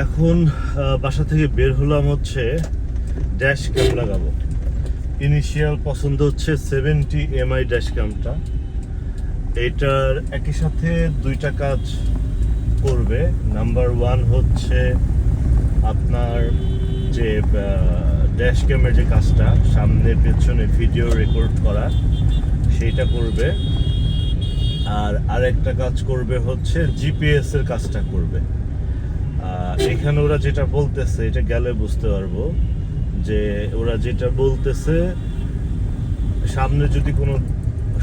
এখন বাসা থেকে বের হলাম হচ্ছে ড্যাশ ক্যাম লাগাবো। ইনিশিয়াল পছন্দ হচ্ছে 70 এমআই ড্যাশ ক্যামটা। এটার একই সাথে দুইটা কাজ করবে। নাম্বার ওয়ান হচ্ছে আপনার যে ড্যাশ ক্যামের যে কাজটা, সামনে পেছনে ভিডিও রেকর্ড করা, সেইটা করবে। আর আরেকটা কাজ করবে হচ্ছে জিপিএস এর কাজটা করবে। এখানে ওরা যেটা বলতেছে, এটা গেলে বুঝতে পারবো যে ওরা যেটা বলতেছে, সামনে যদি কোনো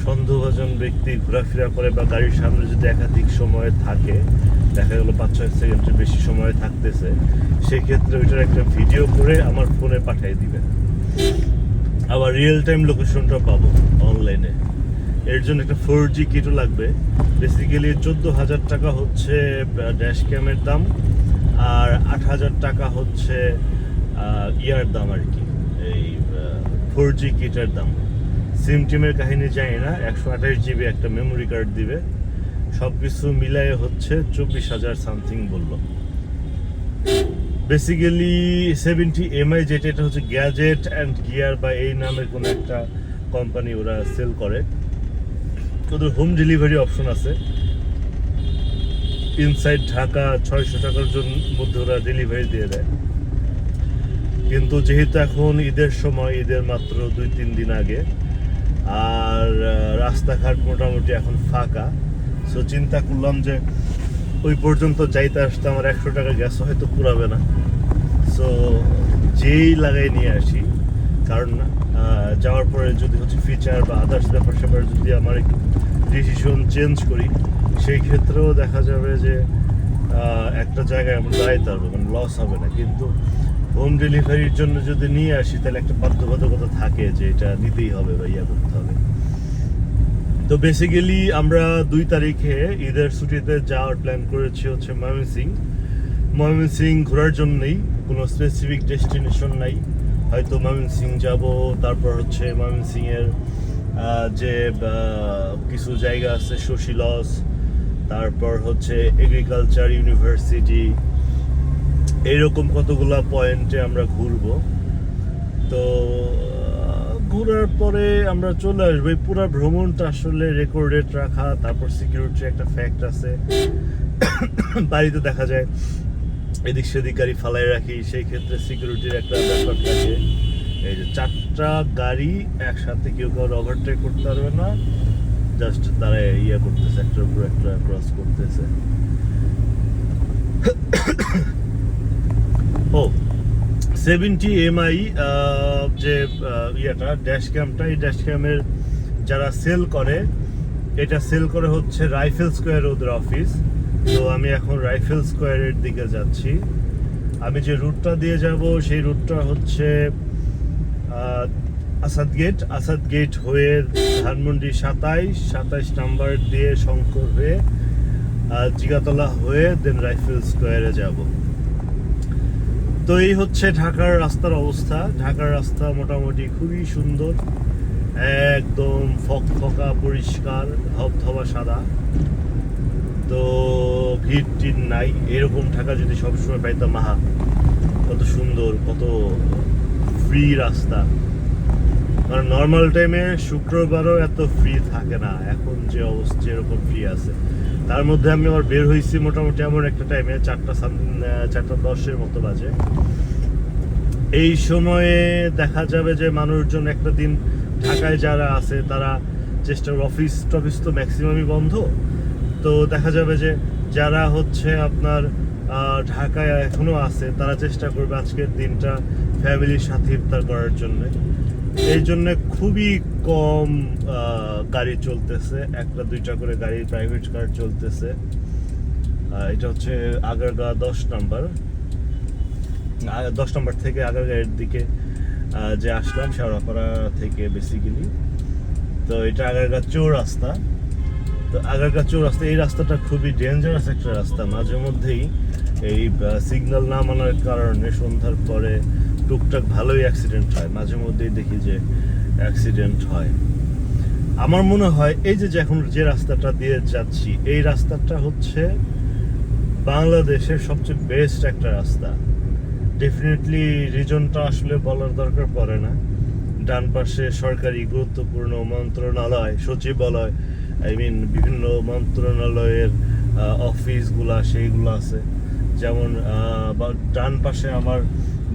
সন্দেহভাজন ব্যক্তি ঘোরাফেরা করে বা গাড়ির সামনে যদি একাধিক সময় থাকে, দেখা গেলো 5-6 সেকেন্ডের বেশি সময় থাকতেছে, সেক্ষেত্রে ওইটার একটা ভিডিও করে আমার ফোনে পাঠিয়ে দিবে। আবার রিয়েল টাইম লোকেশনটা পাবো অনলাইনে। এর জন্য একটা 4G কিটও লাগবে। বেসিক্যালি 14,000 টাকা হচ্ছে ড্যাশ ক্যামের দাম, আর 8,000 টাকা হচ্ছে ইয়ার দাম আর কি, এই 4G কিটের দাম। সিম টিমের কাহিনী জানি না, 128 GB একটা মেমোরি কার্ড দিবে। সব কিছু মিলায়ে হচ্ছে 24,000 সামথিং বললো। বেসিক্যালি 70 এমআই যেটা, এটা হচ্ছে গ্যাজেট অ্যান্ড গিয়ার বা এই নামের কোনো একটা কোম্পানি, ওরা সেল করে। ওদের হোম ডেলিভারি অপশন আছে। ইনসাইড ঢাকা 600 টাকার মধ্যে ওরা ডেলিভারি দিয়ে দেয়। কিন্তু যেহেতু এখন ঈদের সময়, ঈদের মাত্র 2-3 দিন আগে, আর রাস্তাঘাট মোটামুটি এখন ফাঁকা, সো চিন্তা করলাম যে ওই পর্যন্ত যাইতে আসতে আমার 100 টাকা গ্যাস হয়তো পুরাবে না, সো যেই লাগাই নিয়ে আসি। কারণ যাওয়ার পরে যদি হচ্ছে ফিচার বা আদার্স ব্যাপার স্যাপার যদি আমার একটু ডিসিশন চেঞ্জ করি, সেই ক্ষেত্রেও দেখা যাবে যে একটা জায়গায় আমরা দাঁড়াইতে পারবো, মানে লস হবে না। কিন্তু হোম ডেলিভারির জন্য যদি নিয়ে আসি, তাহলে একটা বাধ্যবাধকতা থাকে যে এটা নিতেই হবে বা ইয়া করতে হবে। তো বেসিক্যালি আমরা 2 তারিখে ঈদের ছুটিতে যাওয়ার প্ল্যান করেছি হচ্ছে ময়মনসিং ঘোরার জন্যই, কোনো স্পেসিফিক ডেস্টিনেশন নাই। হয়তো ময়মনসিং যাব, তারপর হচ্ছে ময়মনসিংয়ের যে কিছু জায়গা আছে, শশী লজ, তারপর হচ্ছে এগ্রিকালচার ইউনিভার্সিটি, এইরকম কতগুলা পয়েন্টে আমরা ঘুরবো। তো ঘোরার পরে আমরা চলে আসবো। এই পুরো ভ্রমণটা আসলে রেকর্ডেড রাখা, তারপর সিকিউরিটির একটা ফ্যাক্ট আছে। বাড়িতে দেখা যায় এদিক সেদিক গাড়ি ফালাই রাখি, সেই ক্ষেত্রে সিকিউরিটির একটা ব্যাপার থাকে। এই যে 4টা গাড়ি একসাথে কেউ কারো ওভারটেক করতে পারবে না, জাস্ট তারা ইয়ে করতেছে, একটার উপর একটা ক্রস করতেছে। ও 70 এমআই যে ইয়েটা ড্যাশ ক্যামটা, এই ড্যাশ ক্যামের যারা সেল করে, এটা সেল করে হচ্ছে রাইফেল স্কোয়ার, ওদের অফিস। তো আমি এখন রাইফেল স্কোয়ারের দিকে যাচ্ছি। আমি যে রুটটা দিয়ে যাব, সেই রুটটা হচ্ছে আসাদ গেট হয়ে ধানমন্ডি 27 নাম্বার দিয়ে শঙ্কর হয়ে জিগাতলা হয়ে দেন রাইফেল স্কোয়ারে যাব। তো এই হচ্ছে ঢাকার রাস্তার অবস্থা। ঢাকার রাস্তা মোটামুটি খুবই সুন্দর, একদম ফকফকা পরিষ্কার, ধবধবা সাদা। তো ভিড় টির নাই। এরকম ঢাকা যদি সবসময় পাইতাম, মাহা কত সুন্দর, কত ফ্রি রাস্তা। কারণ নর্মাল টাইমে শুক্রবারও এত ফ্রি থাকে না, এখন যে অবস্থা যেরকম ফ্রি আছে। তার মধ্যে আমি আবার বের হয়েছি মোটামুটি এমন একটা টাইমে 4:10 মতো বাজে। এই সময়ে দেখা যাবে যে মানুষজন একটা দিন ঢাকায় যারা আছে, তারা চেষ্টা, অফিস টফিস তো ম্যাক্সিমামই বন্ধ। তো দেখা যাবে যে যারা হচ্ছে আপনার ঢাকায় এখনো আছে, তারা চেষ্টা করবে আজকের দিনটা ফ্যামিলির সাথে ইফতার করার জন্য। এই জন্য খুবই কম গাড়ি চলতেছে, 1-2টা করে গাড়ি, প্রাইভেট কার চলতেছে। এটা হচ্ছে আগারগাঁ 10 নাম্বার থেকে আগারগাঁয়ের দিকে যে আসলাম, শেওড়াপাড়া থেকে বেসিক্যালি। তো এটা আগারগাঁ চৌরাস্তা। তো আগারগাঁ চৌরাস্তা, এই রাস্তাটা খুবই ডেঞ্জারাস একটা রাস্তা। মাঝে মধ্যেই এই সিগন্যাল না মানার কারণে সন্ধ্যার পরে টুকটাক ভালোই অ্যাক্সিডেন্ট হয়। মাঝে মধ্যেই দেখি যে অ্যাক্সিডেন্ট হয়। আমার মনে হয় এই যে এখন যে রাস্তাটা দিয়ে যাচ্ছি, এই রাস্তাটা হচ্ছে বাংলাদেশের সবচেয়ে বেস্ট একটা রাস্তা। ডেফিনেটলি রিজনটা আসলে বলার দরকার পড়ে না। ডান পাশে সরকারি গুরুত্বপূর্ণ মন্ত্রণালয়, সচিবালয়, বিভিন্ন মন্ত্রণালয়ের অফিসগুলা সেইগুলো আছে। যেমন ডান পাশে আমার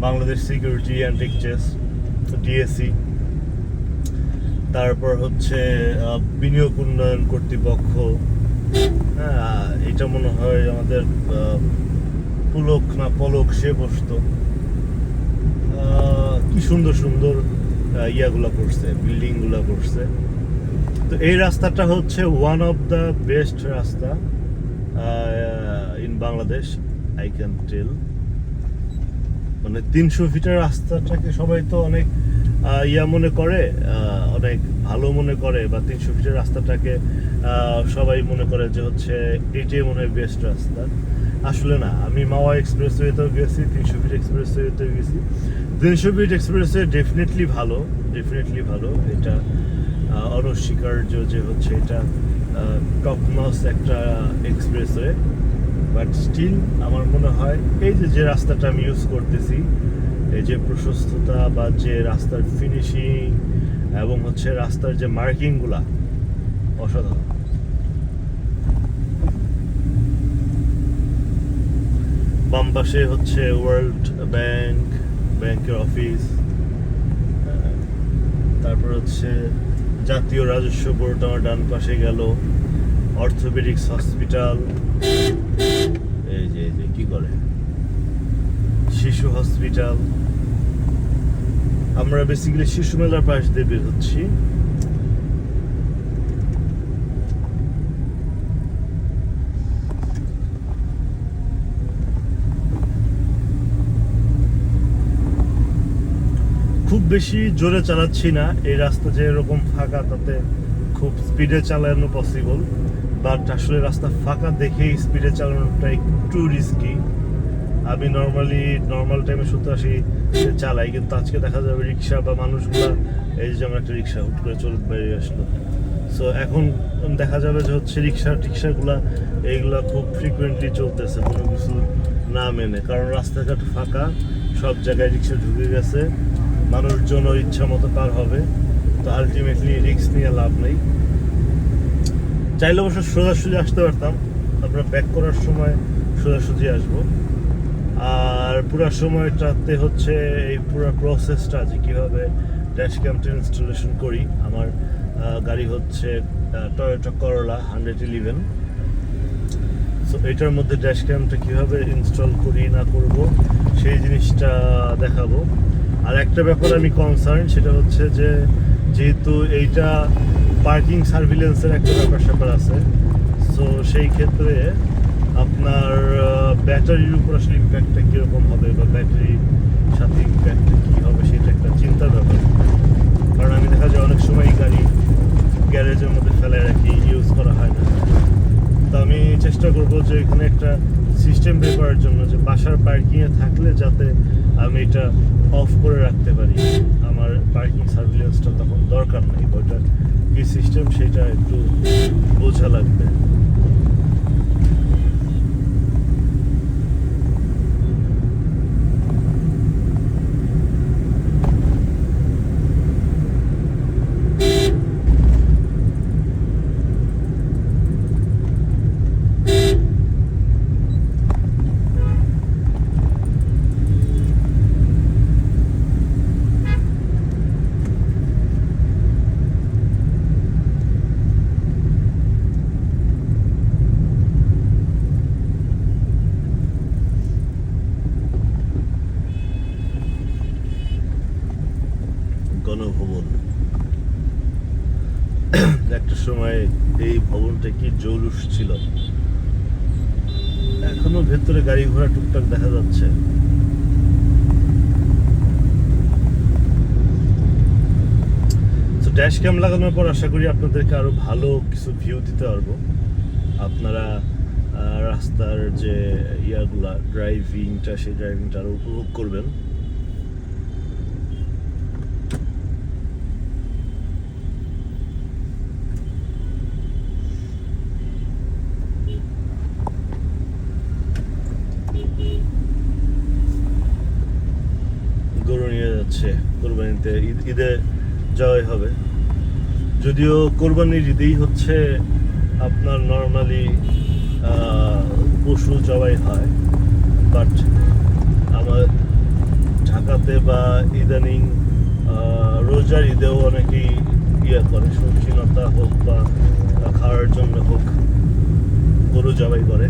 Bangladesh security and exchange, DSE. তারপর হচ্ছে বিনিয়োগ উন্নয়ন কর্তৃপক্ষ। হ্যাঁ, এটা মনে হয় আমাদের পুলক না পলক সে বসতো। কি সুন্দর সুন্দর ইয়াগুলা করছে, বিল্ডিং গুলা করছে। তো এই রাস্তাটা হচ্ছে ওয়ান অফ দ্য বেস্ট রাস্তা in Bangladesh, I can tell. মানে 300 ফিটের রাস্তাটাকে সবাই তো অনেক ইয়া মনে করে, অনেক ভালো মনে করে, বা 300 ফিটের রাস্তাটাকে সবাই মনে করে যে হচ্ছে এটাই মনে হয় বেস্ট রাস্তা। আসলে না, আমি মাওয়া এক্সপ্রেসওয়েতেও গেছি, 300 ফিট এক্সপ্রেসওয়েতেও গেছি। 300 ফিট এক্সপ্রেসওয়ে ডেফিনেটলি ভালো, ডেফিনেটলি ভালো। এটা অনস্বীকার্য যে হচ্ছে এটা টপ নচ একটা এক্সপ্রেসওয়ে। বাট স্টিল আমার মনে হয় এই যে রাস্তাটা আমি ইউজ করতেছি, এই যে প্রশস্ততা বা যে রাস্তার ফিনিশিং এবং হচ্ছে রাস্তার যে মার্কিংগুলা অসাধারণ। বাম পাশে হচ্ছে ওয়ার্ল্ড ব্যাংকের অফিস। তারপর হচ্ছে জাতীয় রাজস্ব বোর্ড আমার ডান পাশে গেল, অর্থোপেডিক্স হসপিটাল, এই যে কি করে শিশু হসপিটাল। আমরা বেসিক্যালি শিশু মেলার পাশ দিয়ে বের হচ্ছি। খুব বেশি জোরে চালাচ্ছি না, এই রাস্তা যে এরকম ফাঁকা তাতে খুব স্পিডে চালানো পসিবল, বাট আসলে রাস্তা ফাঁকা দেখেই স্পিডে চালানোটা একটু রিস্কি। আমি নর্মাল টাইমে 70-80 চালাই, কিন্তু আজকে দেখা যাবে রিক্সা বা মানুষগুলা, এই যে যেমন একটা রিক্সা হুট করে চলে বেরিয়ে আসলো। সো এখন দেখা যাবে যে হচ্ছে রিক্সাগুলা এইগুলা খুব ফ্রিকুয়েন্টলি চলতেছে কোনো কিছু না মেনে, কারণ রাস্তাঘাট ফাঁকা, সব জায়গায় রিক্সা ঢুকে গেছে, মানুষজন ইচ্ছা মতো পার হবে। তো আলটিমেটলি রিক্স নিয়ে লাভ নেই। চাইলে অবশ্য সোজাসুজি আসতে পারতাম, আমরা ব্যাক করার সময় সোজাসুজি আসবো। আর পুরো সময়টাতে হচ্ছে এই পুরো প্রসেসটা যে কীভাবে ড্যাশ ক্যামটা ইনস্টলেশন করি। আমার গাড়ি হচ্ছে টয়োটা করোলা 111। সো এটার মধ্যে ড্যাশ ক্যামটা কীভাবে ইনস্টল করি না করব সেই জিনিসটা দেখাবো। আর একটা ব্যাপার আমি কনসার্ন, সেটা হচ্ছে যে যেহেতু এইটা পার্কিং সার্ভিলেন্সের একটা ব্যাপার আছে, সো সেই ক্ষেত্রে আপনার ব্যাটারির উপর আসলে ইম্প্যাক্টটা কীরকম হবে, বা ব্যাটারির সাথে ইম্প্যাক্টটা কী হবে সেটা একটা চিন্তার ব্যাপার। কারণ আমি দেখা যায় অনেক সময় গাড়ি গ্যারেজের মধ্যে ফেলে রাখি, ইউজ করা হয় না। তো আমি চেষ্টা করবো যে এখানে একটা সিস্টেম বের করার জন্য, যে বাসার পার্কিংয়ে থাকলে যাতে আমি এটা অফ করে রাখতে পারি, আমার পার্কিং সার্ভিলেন্সটা তখন দরকার নেই। ওইটা কি সিস্টেম সেটা একটু বোঝা লাগবে। গণভবন, একটা সময় এই ভবনটা কি জৌলুস ছিল, এখনো ভেতরে গাড়ি ঘোড়া টুকটাক দেখা যাচ্ছে। ড্যাশ ক্যাম লাগানোর পর আশা করি আপনাদেরকে আরো ভালো কিছু ভিউ দিতে পারবো। আপনারা রাস্তার যে ইয়াগুলা ড্রাইভিংটা, সেই ড্রাইভিংটা আরো উপভোগ করবেন। কোরবানিতে ঈদে যাওয়াই হবে। যদিও কোরবানির ঈদেই হচ্ছে আপনার নর্মালি পশু জবাই হয়, বাট আমার ঢাকাতে বা ইদানিং রোজার ঈদেও অনেকেই করে, শৌখিনতা হোক বা খাওয়ার জন্য হোক গরু জবাই করে।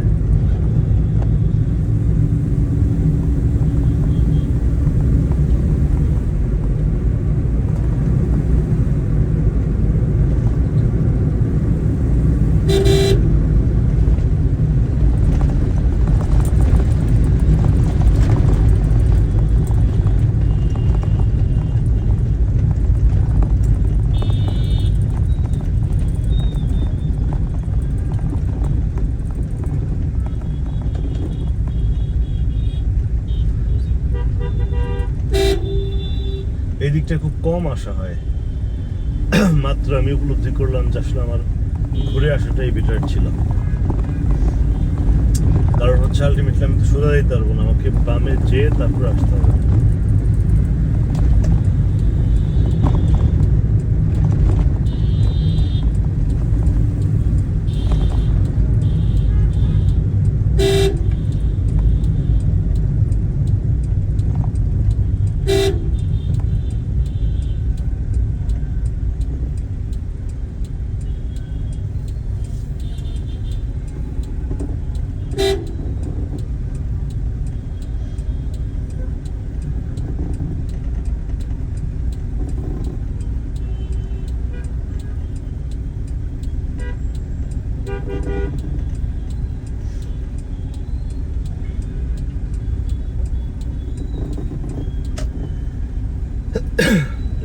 এই দিকটা খুব কম আসা হয়। মাত্র আমি উপলব্ধি করলাম যে আসলে আমার ঘুরে আসাটাই বেটার ছিল। কারণ হচ্ছে আলটিমেটলি আমি তো সোজা যেতে পারবো না, আমাকে বামে যেয়ে তারপর আসতে হবে।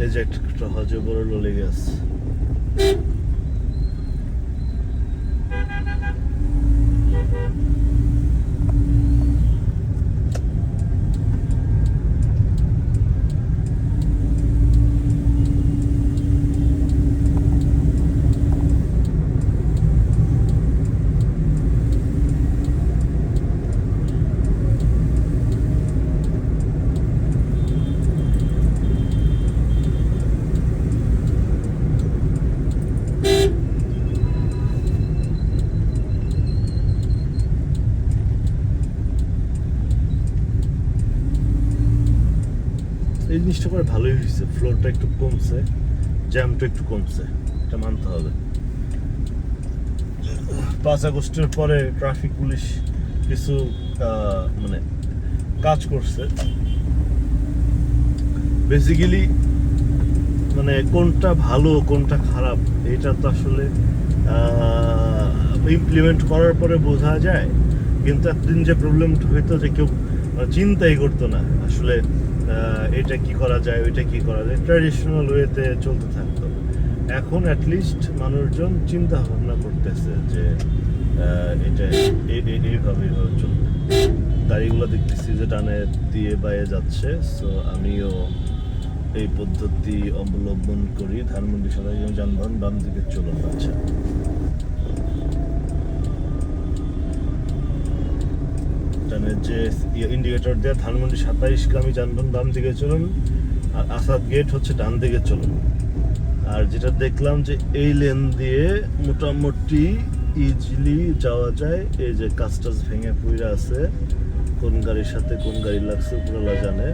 এই যে একটা হজে বড় লেগে আছে। এই জিনিসটা করে ভালোই হয়েছে, ফ্লোরটা একটু কমছে, জ্যামটা একটু কমছে, এটা মানতে হবে। 5 আগস্টের পরে ট্রাফিক পুলিশ কিছু মানে কাজ করছে বেসিক্যালি, মানে কোনটা ভালো কোনটা খারাপ এটা তো আসলে ইমপ্লিমেন্ট করার পরে বোঝা যায়। কিন্তু এতদিন যে প্রবলেমটা হইতো যে কেউ চিন্তাই করতো না আসলে এটা কি করা যায় ওইটা কি করা যায়, ট্র্যাডিশনাল ওয়েতে চলতে থাকতো। এখন অ্যাটলিস্ট মানুষজন চিন্তা ভাবনা করতেছে যে এটা এইভাবে চলবে। গাড়িগুলো দেখতেছি যে ডানে দিয়ে বাইরে যাচ্ছে, সো আমিও এই পদ্ধতি অবলম্বন করি। ধানমন্ডি সদর যানবাহন বাম দিকে চলুন আছে। যে ইন্ডিকেটর দেওয়া ধানমন্ডি 27গামী যানবাহন বাম দিকে চলুন, আর আসাদ গেট হচ্ছে ডান দিকে চলুন। আর যেটা দেখলাম যে এই লেন দিয়ে মোটামুটি ইজিলি যাওয়া যায়। এই যে কাজ টাজ ভেঙে পুইরা আছে, কোন গাড়ির সাথে কোন গাড়ি লাগছে পুরোলা জানে।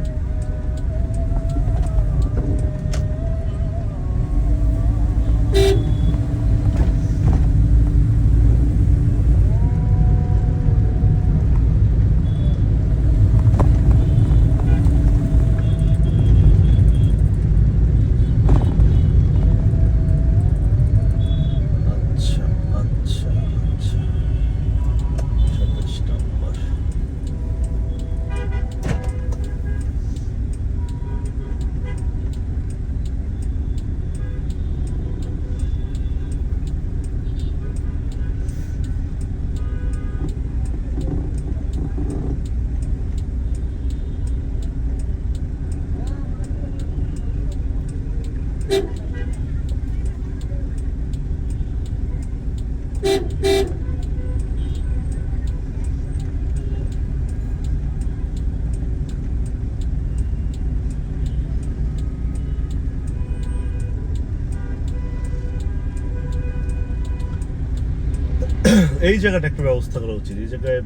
এই জায়গাটা একটা ব্যবস্থা করা উচিত। এই জায়গায়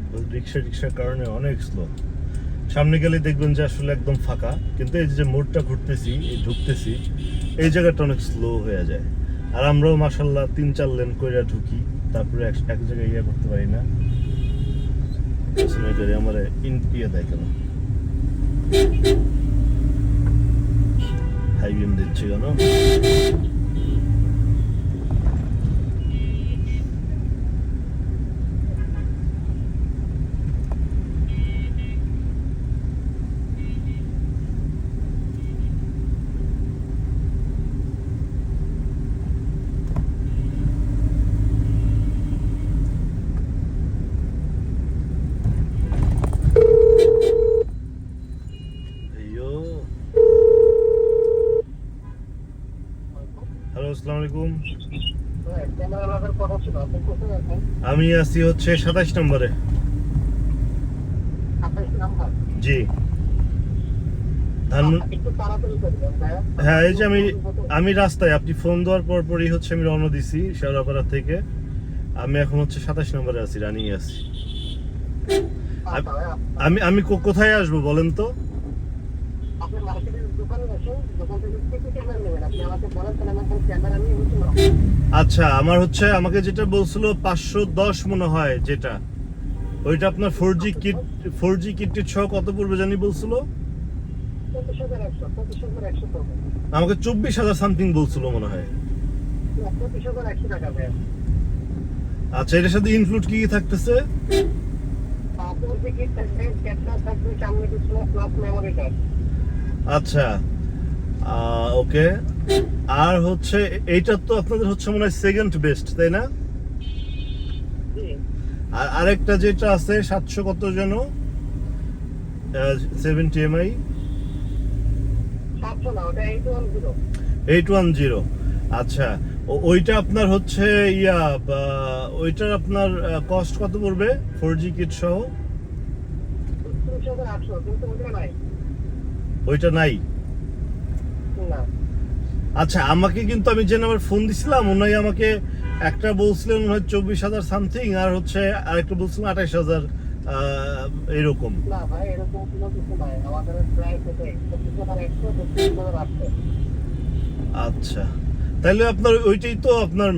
রিক্সার কারণে অনেক স্লো। সামনে গেলে দেখবেন যে আসলে একদম ফাঁকা, কিন্তু এই যে মোড়টা ঘুরতেছি, এই ঢুকতেছি, এই জায়গাটা অনেক স্লো হয়ে যায়। আর আমরাও মাশাল্লাহ 3-4 লেন কইরা ঢুকি, তারপরে এক জায়গায় ইয়ে করতে পারি না। আমার ইয়ে দেয় কেন, হাই বিম দিচ্ছে কেন? হ্যালো, আসসালামু আলাইকুম। আমি আছি হচ্ছে 27 নম্বরে। জি, হ্যাঁ, এই যে আমি রাস্তায়, আপনি ফোন দেওয়ার পরই হচ্ছে আমি রওনা দিছি শেওড়াপাড়া থেকে। আমি এখন হচ্ছে 27 নম্বরে আছি, রানিং আছি। আমি আমি কোথায় আসবো বলেন তো? আচ্ছা, আমার হচ্ছে, আমাকে যেটা বলছিল 510 মনে হয়, যেটা ওইটা আপনার 4G কিট সহ কত পড়বে জানি বলছিল? আমাকে 24,000 সামথিং বলছিল মনে হয়। আচ্ছা, এটার সাথে ইনক্লুড কি থাকতেছে? আচ্ছা, ওকে। আর হচ্ছে এইটা তো আপনাদের হচ্ছে মনে হয় সেকেন্ড বেস্ট, তাই না? আর আরেকটা যেটা আছে 700 কত যেন, 70 mi, 810। আচ্ছা, ওইটা আপনার হচ্ছে ওইটার আপনার কস্ট কত পড়বে 4G কিট সহ? ওইটা নাই। আচ্ছা, আমাকে কিন্তু, আমি যে নাম্বার ফোন দিছিলাম ওনাই আমাকে একটা বলছিলেন মনে হয় 24,000 সামথিং, আর হচ্ছে আরেকটা বলছিলেন 28,000 এরকম। আচ্ছা, তাহলে আপনার ওইটাই তো আপনার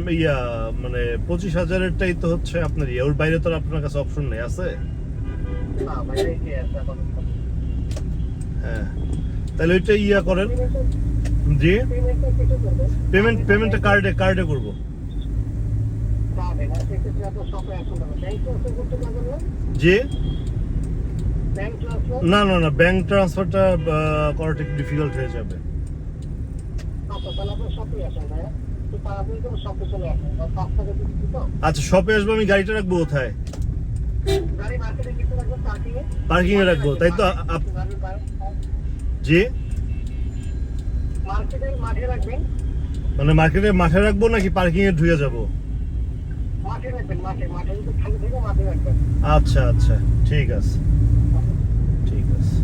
মানে 25,000-এরটাই তো হচ্ছে আপনার ওর বাইরে তো আপনার কাছে অপশন নেই, আছে? হ্যাঁ, তাহলে ওইটা করেন। জি, পেমেন্টটা কার্ডে করব। জি, না না না, ব্যাংক ট্রান্সফারটা করাটা একটু ডিফিকাল্ট হয়ে যাবে। আচ্ছা, শপে আসবো, আমি গাড়িটা রাখবো কোথায়? পার্কিং এ রাখবো, তাই তো? জি, মানে মার্কেটের মাঠে রাখবো নাকি পার্কিং এ ঢুকে যাবো? আচ্ছা আচ্ছা, ঠিক আছে, ঠিক আছে।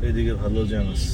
এদিকে ভালো জ্যাম আছে।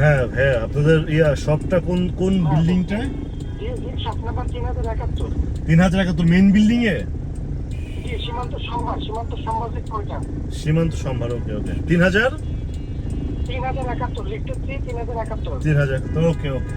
হ্যাঁ হ্যাঁ, আপনাদের শপটা কোন কোন বিল্ডিংটা? 3071 মেইন বিল্ডিং এ? সীমান্ত সম্ভার, ওকে ওকে। 3071 ওকে ওকে।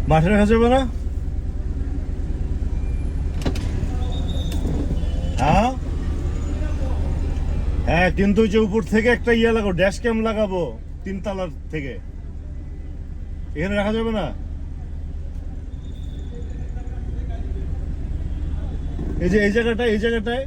মাঠে রাখা যাবে না? হ্যাঁ হ্যাঁ, কিন্তু যে উপর থেকে একটা ইয়ে লাগাবো, ড্যাশ ক্যাম লাগাবো 3 তলার থেকে, এখানে রাখা যাবে না? এই যে এই জায়গাটায়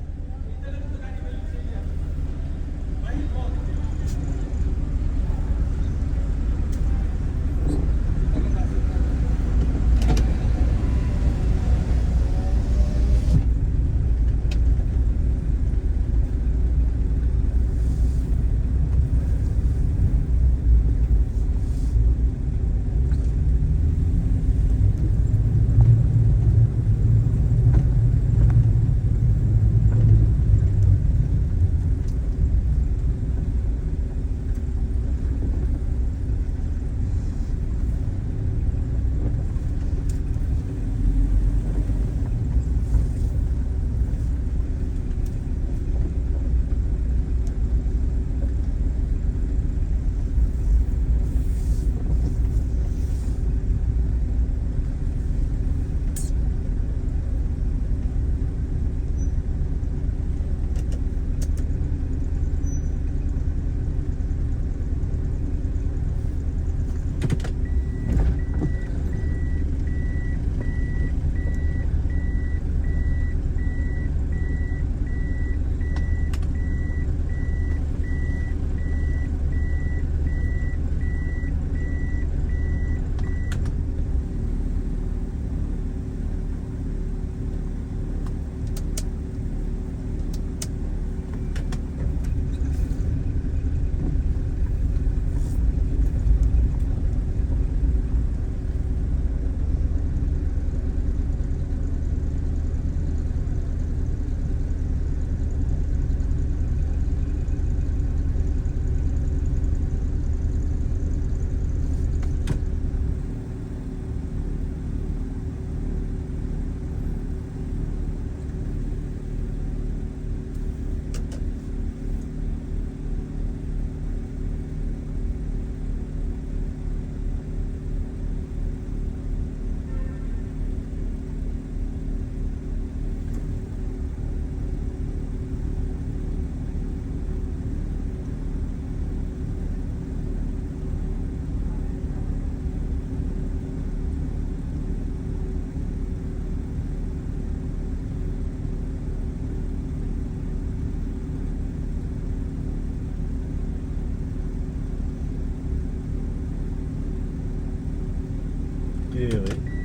কিনে ভাই